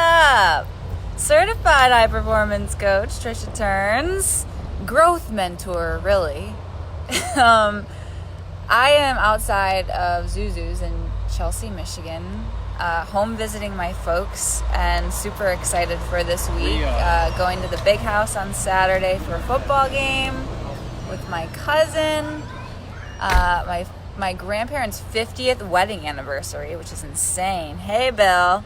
up? Certified high performance coach Trisha Turns, growth mentor, really. I am outside of Zuzu's in Chelsea, Michigan, home visiting my folks, and super excited for this week. Going to the big house on Saturday for a football game with my cousin. My grandparents' 50th wedding anniversary, which is insane. Hey, Bill.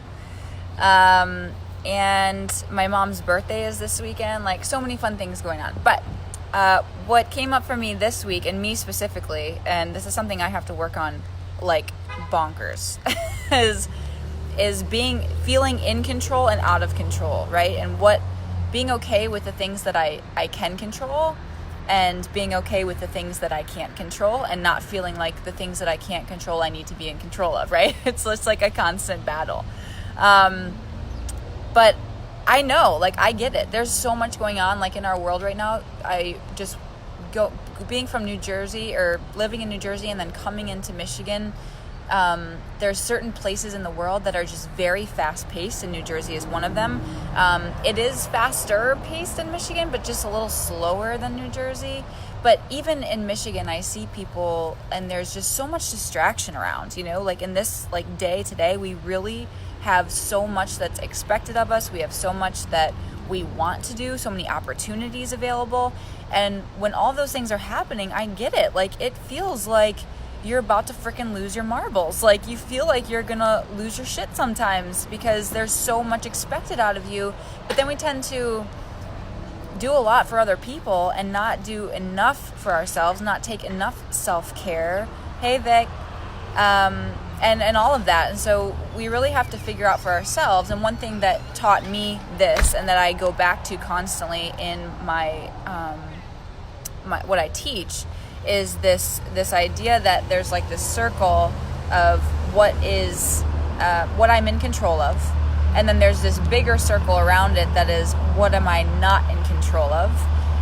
And my mom's birthday is this weekend. Like, so many fun things going on. But what came up for me this week, and me specifically, and this is something I have to work on like bonkers, is feeling in control and out of control, right? And being okay with the things that I can control, and being okay with the things that I can't control, and not feeling like the things that I can't control I need to be in control of, right? It's just like a constant battle. But I know, like, I get it. There's so much going on, like, in our world right now. Being from New Jersey, or living in New Jersey and then coming into Michigan, there's certain places in the world that are just very fast-paced, and New Jersey is one of them. It is faster-paced in Michigan, but just a little slower than New Jersey. But even in Michigan, I see people, and there's just so much distraction around, like in this like day today, we really have so much that's expected of us. We have so much that we want to do, so many opportunities available. And when all those things are happening, I get it. Like, it feels like you're about to freaking lose your marbles. Like, you feel like you're gonna lose your shit sometimes because there's so much expected out of you. But then we tend to do a lot for other people and not do enough for ourselves, not take enough self-care. Hey, Vic. And all of that. And so we really have to figure out for ourselves. And one thing that taught me this, and that I go back to constantly in my what I teach, is this idea that there's like this circle of what I'm in control of, and then there's this bigger circle around it that is what am I not in control of.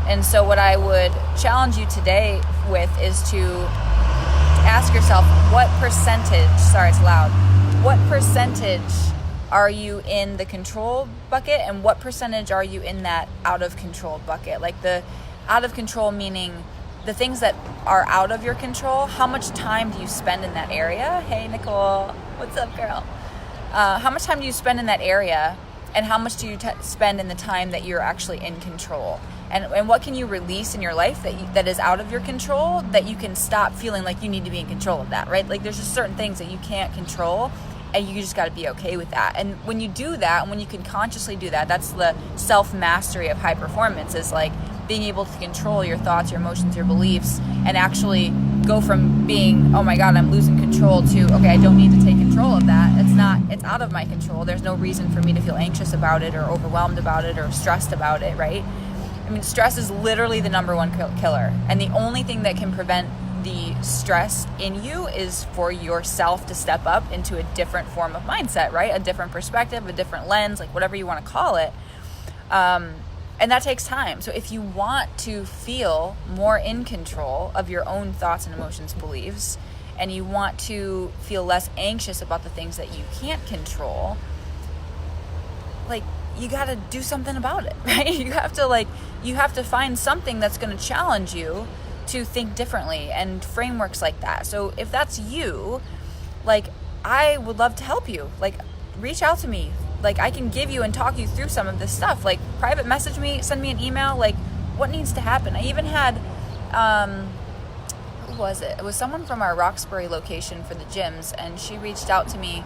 And so what I would challenge you today with is to ask yourself, what percentage are you in the control bucket, and what percentage are you in that out of control bucket? Like, the out of control meaning the things that are out of your control. How much time do you spend in that area? Hey, Nicole, what's up, girl? How much time do you spend in that area, and how much do you spend in the time that you're actually in control? And what can you release in your life that is out of your control, that you can stop feeling like you need to be in control of that, right? Like, there's just certain things that you can't control, and you just got to be okay with that. And when you do that, and when you can consciously do that, that's the self-mastery of high performance, is like being able to control your thoughts, your emotions, your beliefs, and actually go from being, oh my God, I'm losing control, to, okay, I don't need to take control of that. It's out of my control. There's no reason for me to feel anxious about it, or overwhelmed about it, or stressed about it, right? I mean, stress is literally the number one killer. And the only thing that can prevent the stress in you is for yourself to step up into a different form of mindset, right? A different perspective, a different lens, like whatever you want to call it. And that takes time. So if you want to feel more in control of your own thoughts and emotions, beliefs, and you want to feel less anxious about the things that you can't control, like, you got to do something about it, right? You have to find something that's going to challenge you to think differently, and frameworks like that. So if that's you, like, I would love to help you. Like, reach out to me. Like, I can give you and talk you through some of this stuff. Like, private message me, send me an email, like, what needs to happen. I even had, who was it? It was someone from our Roxbury location for the gyms, and she reached out to me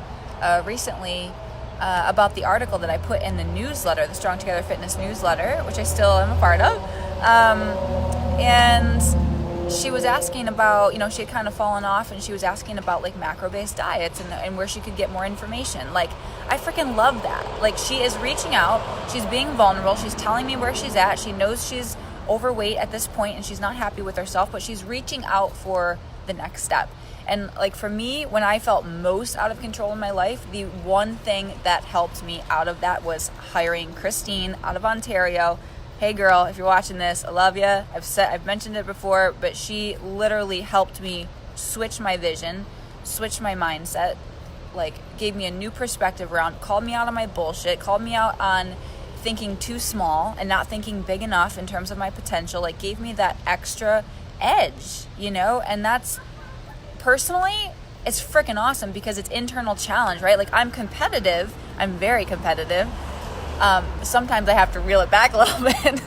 recently about the article that I put in the newsletter, the Strong Together Fitness newsletter, which I still am a part of. And she was asking about, she had kind of fallen off, and she was asking about like macro-based diets and where she could get more information. Like, I freaking love that. Like, she is reaching out, she's being vulnerable, she's telling me where she's at, she knows she's overweight at this point and she's not happy with herself, but she's reaching out for the next step. And like, for me, when I felt most out of control in my life, the one thing that helped me out of that was hiring Christine out of Ontario. Hey girl, if you're watching this, I love you. I've mentioned it before, but she literally helped me switch my vision, switch my mindset, like gave me a new perspective around, called me out on my bullshit, called me out on thinking too small and not thinking big enough in terms of my potential, like gave me that extra edge, and that's personally, it's freaking awesome because it's internal challenge, right? Like I'm competitive, I'm very competitive. Sometimes I have to reel it back a little bit,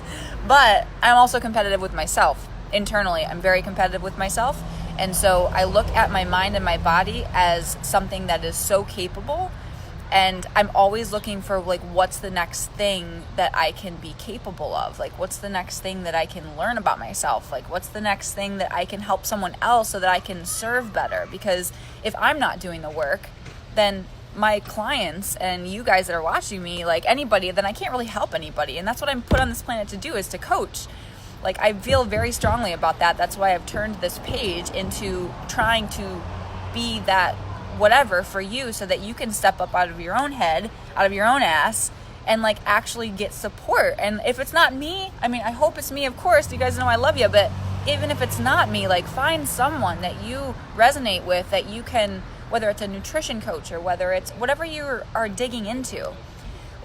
but I'm also competitive with myself internally. I'm very competitive with myself. And so I look at my mind and my body as something that is so capable. And I'm always looking for like, what's the next thing that I can be capable of? Like, what's the next thing that I can learn about myself? Like, what's the next thing that I can help someone else so that I can serve better? Because if I'm not doing the work, then my clients and you guys that are watching me, like anybody, then I can't really help anybody. And that's what I'm put on this planet to do, is to coach. Like I feel very strongly about that. That's why I've turned this page into trying to be that whatever for you, so that you can step up out of your own head, out of your own ass, and like actually get support. And if it's not me, I mean, I hope it's me, of course, you guys know I love you, but even if it's not me, like find someone that you resonate with, that you can, whether it's a nutrition coach or whether it's whatever you are digging into,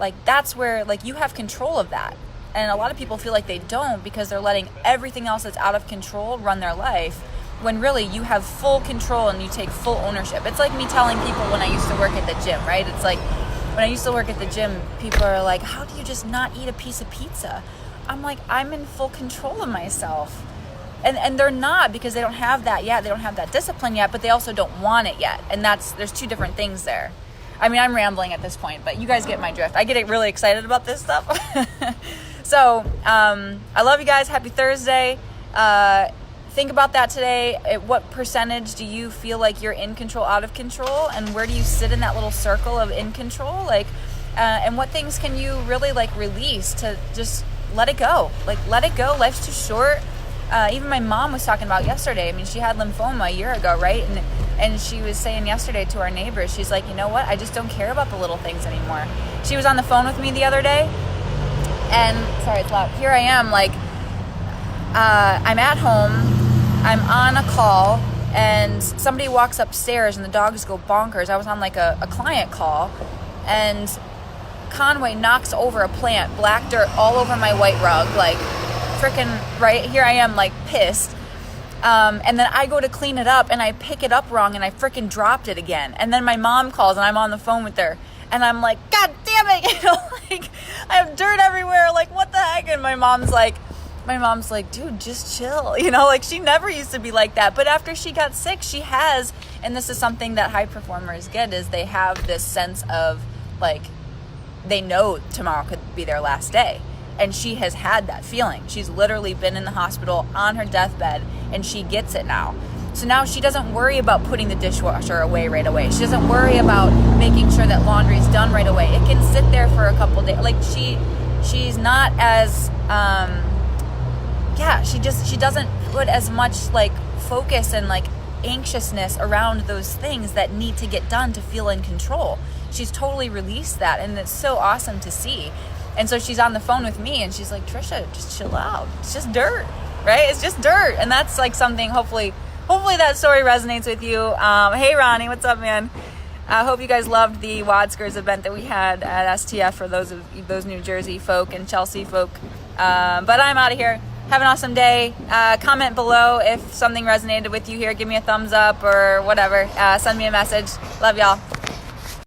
like that's where like you have control of that. And a lot of people feel like they don't because they're letting everything else that's out of control run their life, when really you have full control and you take full ownership. It's like me telling people when I used to work at the gym, right? It's like when I used to work at the gym, people are like, how do you just not eat a piece of pizza? I'm like, I'm in full control of myself. And they're not, because they don't have that yet. They don't have that discipline yet, but they also don't want it yet. And there's two different things there. I mean, I'm rambling at this point, but you guys get my drift. I get really excited about this stuff. So, I love you guys. Happy Thursday. Think about that today. At what percentage do you feel like you're in control, out of control? And where do you sit in that little circle of in control? Like, and what things can you really like release to just let it go? Like, let it go. Life's too short. Even my mom was talking about yesterday. I mean, she had lymphoma a year ago, right? And she was saying yesterday to our neighbors, she's like, you know what? I just don't care about the little things anymore. She was on the phone with me the other day. And, sorry, it's loud. Here I am, like, I'm at home. I'm on a call. And somebody walks upstairs and the dogs go bonkers. I was on, like, a client call. And Conway knocks over a plant, black dirt all over my white rug, like, freaking, right? Here I am, like, pissed. And then I go to clean it up and I pick it up wrong and I freaking dropped it again. And then my mom calls and I'm on the phone with her and I'm like, God damn it, like I have dirt everywhere, like what the heck? And my mom's like, dude, just chill, like she never used to be like that. But after she got sick, she has, and this is something that high performers get, is they have this sense of like, they know tomorrow could be their last day. And she has had that feeling. She's literally been in the hospital on her deathbed and she gets it now. So now she doesn't worry about putting the dishwasher away right away. She doesn't worry about making sure that laundry's done right away. It can sit there for a couple days. Like she's not as, she doesn't put as much like focus and like anxiousness around those things that need to get done to feel in control. She's totally released that, and it's so awesome to see. And so she's on the phone with me and she's like, Trisha, just chill out. It's just dirt, right? It's just dirt. And that's like something, hopefully that story resonates with you. Hey, Ronnie, what's up, man? I hope you guys loved the Wadskers event that we had at STF for those New Jersey folk and Chelsea folk. But I'm out of here. Have an awesome day. Comment below if something resonated with you here. Give me a thumbs up or whatever. Send me a message. Love y'all.